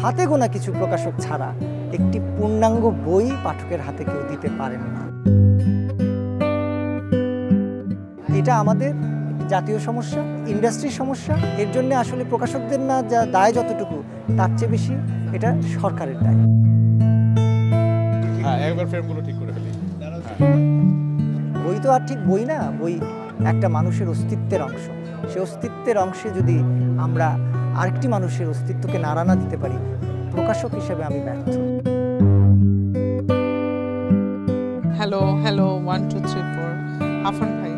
হাতে গোনা কিছু প্রকাশক ছাড়া একটি পূর্ণাঙ্গ বই পাঠকের হাতে কেউ দিতে পারেন না। এটা আমাদের জাতীয় সমস্যা, ইন্ডাস্ট্রির সমস্যা। এর জন্য আসলে প্রকাশকদের না যা দায় যতটুকু, তার চেয়ে বেশি এটা সরকারের দায়। একবার ফ্রেমগুলো ঠিক করে ফেলি। বই তো আর ঠিক বই না, বই একটা মানুষের অস্তিত্বের অংশ। সে অস্তিত্বের অংশে যদি আমরা আরেকটি মানুষের অস্তিত্বকে নাড়া না দিতে পারি, প্রকাশক হিসেবে আমি ব্যর্থ। হ্যালো 1 2 3 4 আফান ভাই।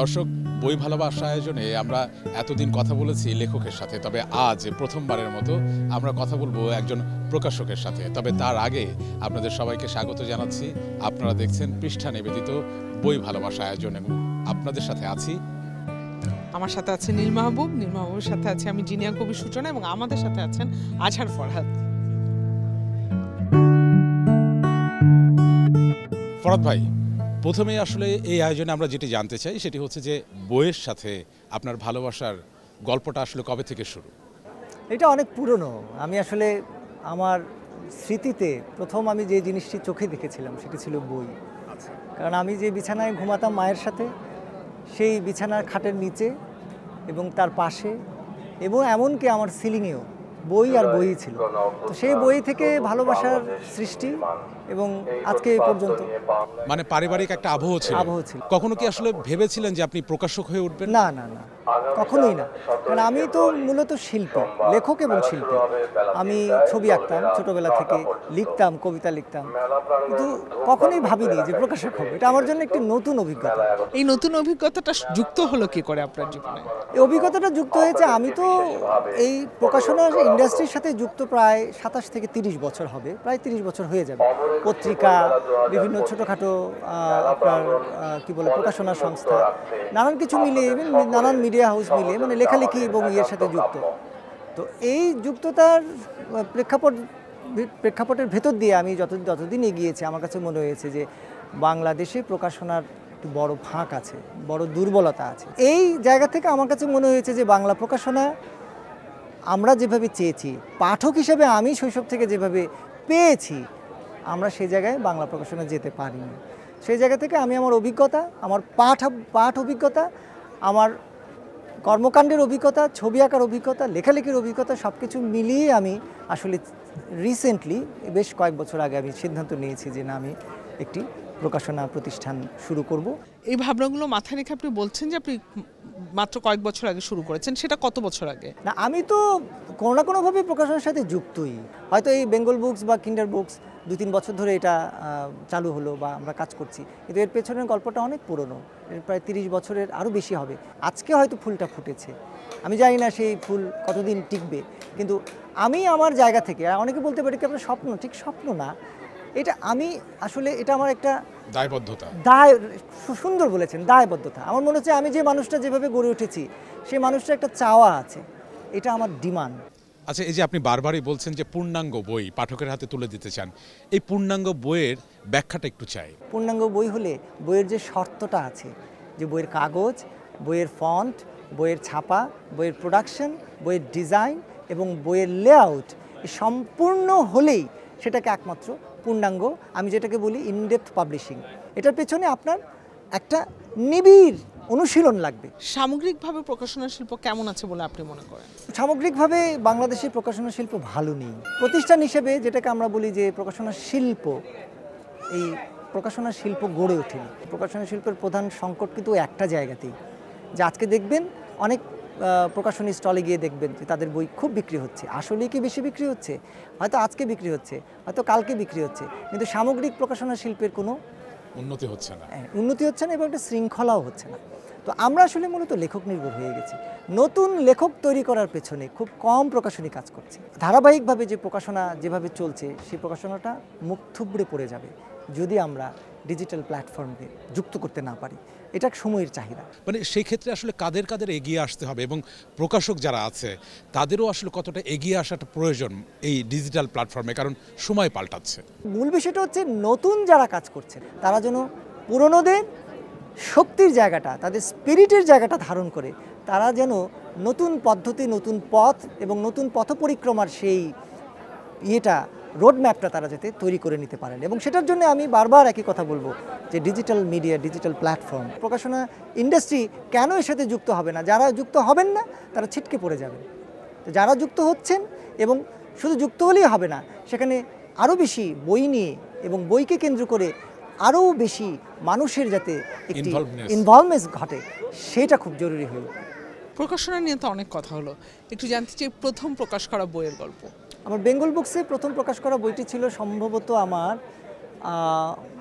দর্শক, বই ভালোবাসা আয়োজনে আমরা এতদিন কথা বলেছি লেখকের সাথে, তবে আজ প্রথমবারের মতো আমরা কথা বলবো একজন প্রকাশকের সাথে। তবে তার আগে আপনাদের সবাইকে স্বাগত জানাচ্ছি। আপনারা দেখছেন পৃষ্ঠা নিবেদিত বই ভালোবাসা আয়োজন এবং আপনাদের সাথে আছি, আমার সাথে আছে নীল মাহবুবের সাথে আছে আমি জিনিয়া কবি সূচনা এবং আমাদের সাথে আছেন আজহার ফরহাদ। ফরহাদ ভাই, প্রথমে আসলে এই আয়োজনে আমরা যেটি জানতে চাই সেটি হচ্ছে যে বইয়ের সাথে আপনার ভালোবাসার গল্পটা আসলে কবে থেকে শুরু? এটা অনেক পুরনো। আমি আসলে আমার স্মৃতিতে প্রথম আমি যে জিনিসটি চোখে দেখেছিলাম সেটি ছিল বই। কারণ আমি যে বিছানায় ঘুমাতাম মায়ের সাথে, সেই বিছানার খাটের নিচে এবং তার পাশে এবং এমনকি আমার সিলিংয়েও বই আর বই ছিল। তো সেই বই থেকে ভালোবাসার সৃষ্টি এবং আজকে এই পর্যন্ত। মানে পারিবারিক একটা আবহ ছিল। কখনো কি আসলে ভেবেছিলেন যে আপনি প্রকাশক হয়ে উঠবেন? না না না, কখনোই না। কারণ আমি তো মূলত শিল্পী, লেখক এবং শিল্পী। আমি ছবি আঁকতাম ছোটবেলা থেকে, লিখতাম, কবিতা লিখতাম, কিন্তু কখনোই ভাবিনি যে প্রকাশক হব। এটা আমার জন্য একটি নতুন অভিজ্ঞতা। এই নতুন অভিজ্ঞতাটা যুক্ত হলো কি করে আপনার জীবনে? এই অভিজ্ঞতাটা যুক্ত হয়েছে, আমি তো এই প্রকাশনা ইন্ডাস্ট্রির সাথে যুক্ত প্রায় 27 থেকে 30 বছর হবে, প্রায় 30 বছর হয়ে যাবে। পত্রিকা, বিভিন্ন ছোটোখাটো আপনার কি বলে প্রকাশনা সংস্থা, নানান কিছু মিলিয়ে, নানান মিডিয়া হাউস মিলিয়ে, মানে লেখালেখি এবং ইয়ের সাথে যুক্ত। তো এই যুক্ততার প্রেক্ষাপটের ভেতর দিয়ে আমি যতদিন এগিয়েছি, আমার কাছে মনে হয়েছে যে বাংলাদেশে প্রকাশনার একটু বড় ফাঁক আছে, বড় দুর্বলতা আছে। এই জায়গা থেকে আমার কাছে মনে হয়েছে যে বাংলা প্রকাশনা আমরা যেভাবে চেয়েছি, পাঠক হিসেবে আমি শৈশব থেকে যেভাবে পেয়েছি, আমরা সেই জায়গায় বাংলা প্রকাশনা যেতে পারিনি। সেই জায়গা থেকে আমি আমার অভিজ্ঞতা, আমার পাঠ অভিজ্ঞতা, আমার কর্মকাণ্ডের অভিজ্ঞতা, ছবি আঁকার অভিজ্ঞতা, লেখালেখির অভিজ্ঞতা, সব কিছু মিলিয়ে আমি আসলে রিসেন্টলি বেশ কয়েক বছর আগে আমি সিদ্ধান্ত নিয়েছি যে না, আমি একটি প্রকাশনা প্রতিষ্ঠান শুরু করব। এই ভাবনাগুলো মাথায় রেখে আপনি বলছেন যে আপনি মাত্র কয়েক বছর আগে শুরু করেছেন, সেটা কত বছর আগে? না, আমি তো কোনো না কোনোভাবে প্রকাশনার সাথে যুক্তই। হয়তো এই বেঙ্গল বুকস বা কিন্ডার বুকস 2-3 বছর ধরে এটা চালু হলো বা আমরা কাজ করছি, কিন্তু এর পেছনের গল্পটা অনেক পুরনো, এর প্রায় 30 বছরের আরও বেশি হবে। আজকে হয়তো ফুলটা ফুটেছে, আমি জানি না সেই ফুল কতদিন টিকবে, কিন্তু আমি আমার জায়গা থেকে, অনেকে বলতে পারে কি আপনার স্বপ্ন, ঠিক স্বপ্ন না, এটা আমি আসলে, এটা আমার একটা দায়বদ্ধতা। সুন্দর বলেছেন, দায়বদ্ধতা। আমার মনে হচ্ছে আমি যে মানুষটা যেভাবে গড়ে উঠেছি, সেই মানুষটা একটা চাওয়া আছে, এটা আমার ডিমান্ড। আচ্ছা, এই যে আপনি বারবারই বলছেন যে পূর্ণাঙ্গ বই পাঠকের হাতে তুলে দিতে চান, এই পূর্ণাঙ্গ বইয়ের ব্যাখ্যাটা একটু চাই। পূর্ণাঙ্গ বই হলে বইয়ের যে শর্তটা আছে, যে বইয়ের কাগজ, বইয়ের ফন্ট, বইয়ের ছাপা, বইয়ের প্রোডাকশন, বইয়ের ডিজাইন এবং বইয়ের লেআউট, সম্পূর্ণ হলেই সেটাকে একমাত্র পূর্ণাঙ্গ, আমি যেটাকে বলি ইনডেপথ পাবলিশিং। এটার পেছনে আপনার একটা নিবিড় অনুশীলন লাগবে। সামগ্রিকভাবে প্রকাশনা শিল্প কেমন আছে বলে আপনি মনে করেন? সামগ্রিকভাবে বাংলাদেশের প্রকাশনা শিল্প ভালো নেই। প্রতিষ্ঠান হিসেবে যেটাকে আমরা বলি যে প্রকাশনা শিল্প, এই প্রকাশনা শিল্প গড়ে ওঠেনি। প্রকাশনা শিল্পের প্রধান সংকট কিন্তু একটা জায়গাতেই, যে আজকে দেখবেন অনেক প্রকাশনী স্টলে গিয়ে দেখবেন যে তাদের বই খুব বিক্রি হচ্ছে। আসলেই কি বেশি বিক্রি হচ্ছে? হয়তো আজকে বিক্রি হচ্ছে, হয়তো কালকে বিক্রি হচ্ছে, কিন্তু সামগ্রিক প্রকাশনা শিল্পের কোনো উন্নতি হচ্ছে না এবং একটা শৃঙ্খলাও হচ্ছে না। তো আমরা আসলে মূলত লেখক নির্ভর হয়ে গেছি। নতুন লেখক তৈরি করার পেছনে খুব কম প্রকাশনী কাজ করছে। ধারাবাহিকভাবে যে প্রকাশনা যেভাবে চলছে, সেই প্রকাশনাটা মুখ থুবড়ে পড়ে যাবে যদি আমরা ডিজিটাল প্ল্যাটফর্মে যুক্ত করতে না পারি। এটা সময়ের চাহিদা। মানে সেই ক্ষেত্রে আসলে কাদের এগিয়ে আসতে হবে এবং প্রকাশক যারা আছে তাদেরও আসলে কতটা এগিয়ে আসাটা প্রয়োজন এই ডিজিটাল প্ল্যাটফর্মে, কারণ সময় পাল্টাচ্ছে। মূল বিষয়টা হচ্ছে নতুন যারা কাজ করছেন তারা যেন পুরনোদের শক্তির জায়গাটা, তাদের স্পিরিটের জায়গাটা ধারণ করে তারা যেন নতুন পদ্ধতি, নতুন পথ এবং নতুন পথ পরিক্রমার সেই রোড ম্যাপটা তারা যাতে তৈরি করে নিতে পারেন। এবং সেটার জন্য আমি বারবার একই কথা বলবো যে ডিজিটাল মিডিয়া, ডিজিটাল প্ল্যাটফর্ম, প্রকাশনা ইন্ডাস্ট্রি কেন এর সাথে যুক্ত হবে না? যারা যুক্ত হবেন না তারা ছিটকে পড়ে যাবেন। তো যারা যুক্ত হচ্ছেন, এবং শুধু যুক্ত হলেই হবে না, সেখানে আরও বেশি বই নিয়ে এবং বইকে কেন্দ্র করে আরও বেশি মানুষের যাতে একটি ইনভলভমেন্ট ঘটে, সেটা খুব জরুরি হয়ে ওঠে। প্রকাশনা নিয়ে তো অনেক কথা হলো, একটু জানতে চাই প্রথম প্রকাশ করা বইয়ের গল্প। আমার বেঙ্গল বুকসে প্রথম প্রকাশ করা বইটি ছিল সম্ভবত আমার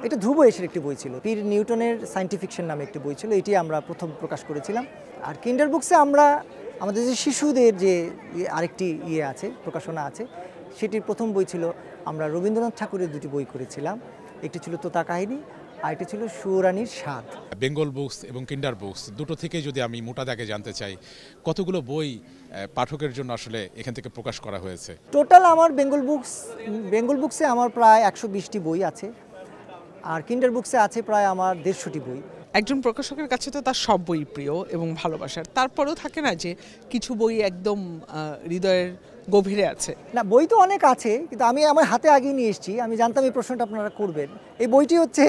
এটা ধ্রুব এসের একটি বই ছিল, পীর নিউটনের সায়েন্টিফিকশন নামে একটি বই ছিল, এটি আমরা প্রথম প্রকাশ করেছিলাম। আর কিন্ডার বুকসে আমরা আমাদের যে শিশুদের যে আরেকটি আছে, প্রকাশনা আছে, সেটির প্রথম বই ছিল, আমরা রবীন্দ্রনাথ ঠাকুরের দুটি বই করেছিলাম, একটি ছিল তোতা কাহিনী, আর একটি ছিল সুরানির স্বাদ। বেঙ্গল বুকস এবং কিন্ডার বুকস দুটো থেকে যদি আমি মোটা দাগে জানতে চাই, কতগুলো বই পাঠকের জন্য আসলে এখান থেকে প্রকাশ করা হয়েছে? টোটাল আমার বেঙ্গল বুকসে আমার প্রায় 120টি বই আছে, আর কিন্ডার বুকসে আছে প্রায় আমার 150টি বই। একজন প্রকাশকের কাছে তো তার সব বই প্রিয় এবং ভালোবাসার, তারপরেও থাকে না যে কিছু বই একদম হৃদয়ের গভীরে আছে? না, বই তো অনেক আছে, কিন্তু আমি আমার হাতে আগেই নিয়ে এসেছি, আমি জানতাম এই প্রশ্নটা আপনারা করবেন। এই বইটি হচ্ছে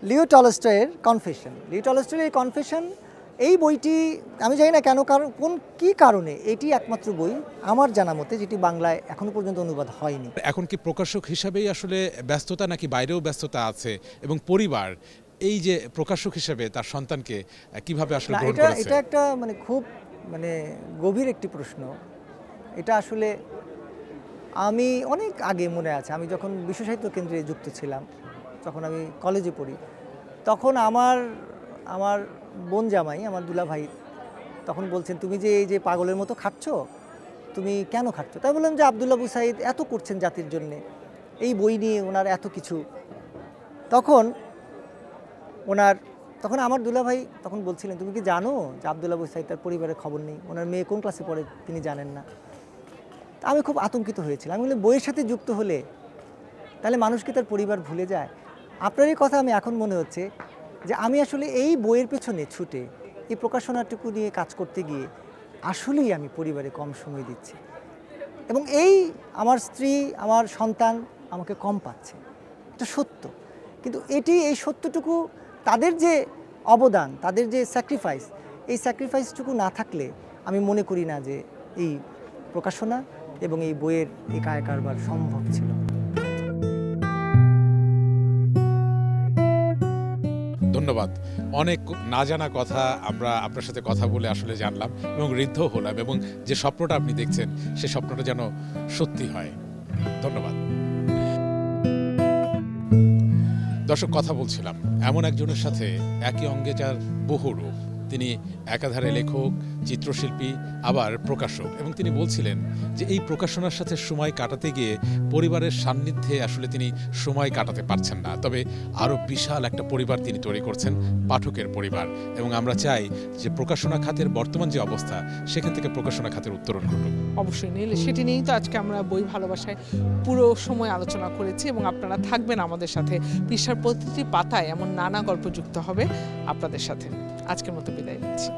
লিও টলস্টয়ের কনফেশন। লিও টলস্টয়ের এই কনফেশন, এই বইটি আমি জানি না কেন, কী কারণে এটি একমাত্র বই আমার জানা মতে যেটি বাংলায় এখনো পর্যন্ত অনুবাদ হয়নি। এখন কি প্রকাশক হিসাবেই আসলে ব্যস্ততা, নাকি বাইরেও ব্যস্ততা আছে, এবং পরিবার এই যে প্রকাশক হিসেবে তার সন্তানকে কিভাবে আসলে গ্রহণ করেছে? এটা একটা খুব গভীর একটি প্রশ্ন। এটা আসলে আমি অনেক আগে মনে আছে, আমি যখন বিশ্ব সাহিত্য কেন্দ্রে যুক্ত ছিলাম, যখন আমি কলেজে পড়ি, তখন আমার বোন জামাই, আমার দুলা ভাই তখন বলছেন, তুমি যে এই যে পাগলের মতো খাচ্ছ, তুমি কেন খাচ্ছ? তাই বললাম যে আব্দুল্লাহ আবু সাঈদ এত করছেন জাতির জন্যে, এই বই নিয়ে ওনার এত কিছু। তখন আমার দুলা ভাই তখন বলছিলেন, তুমি কি জানো যে আব্দুল্লাহ আবু সাঈদ তার পরিবারের খবর নেই, ওনার মেয়ে কোন ক্লাসে পড়ে তিনি জানেন না? আমি খুব আতঙ্কিত হয়েছিলাম। আমি বললাম, বইয়ের সাথে যুক্ত হলে তাহলে মানুষ কি তার পরিবার ভুলে যায়? আপনার এই কথা আমি এখন মনে হচ্ছে যে আমি আসলে এই বইয়ের পেছনে ছুটে এই প্রকাশনাটুকু নিয়ে কাজ করতে গিয়ে আসলেই আমি পরিবারে কম সময় দিচ্ছি, এবং আমার স্ত্রী, আমার সন্তান আমাকে কম পাচ্ছে, এটা সত্য। কিন্তু এই সত্যটুকু, তাদের যে অবদান, তাদের যে স্যাক্রিফাইস, এই স্যাক্রিফাইসটুকু না থাকলে আমি মনে করি না যে এই প্রকাশনা এবং এই বইয়ের এই কারবার সম্ভব ছিল। ধন্যবাদ। অনেক না জানা কথা আমরা আপনার সাথে কথা বলে আসলে জানলাম এবং ঋদ্ধ হলাম, এবং যে স্বপ্নটা আপনি দেখছেন সে স্বপ্নটা যেন সত্যি হয়। ধন্যবাদ। দর্শক, কথা বলছিলাম এমন একজনের সাথে, একই অঙ্গে যার বহু রূপ। তিনি একাধারে লেখক, চিত্রশিল্পী, আবার প্রকাশক, এবং তিনি বলছিলেন যে এই প্রকাশনার সাথে সময় কাটাতে গিয়ে পরিবারের সান্নিধ্যে আসলে তিনি সময় কাটাতে পারছেন না। তবে আরও বিশাল একটা পরিবার তিনি তৈরি করছেন, পাঠকের পরিবার, এবং আমরা চাই যে প্রকাশনা খাতের বর্তমান যে অবস্থা, সেখান থেকে প্রকাশনা খাতের উত্তরণ ঘটুক। অবশ্যই নীল, সেটি নিয়েই তো আজকে আমরা বই ভালোবাসায় পুরো সময় আলোচনা করেছি, এবং আপনারা থাকবেন আমাদের সাথে। পৃষ্ঠার প্রতিটি পাতায় এমন নানা গল্প যুক্ত হবে আপনাদের সাথে। আজকের মতো বিদায় নিচ্ছি।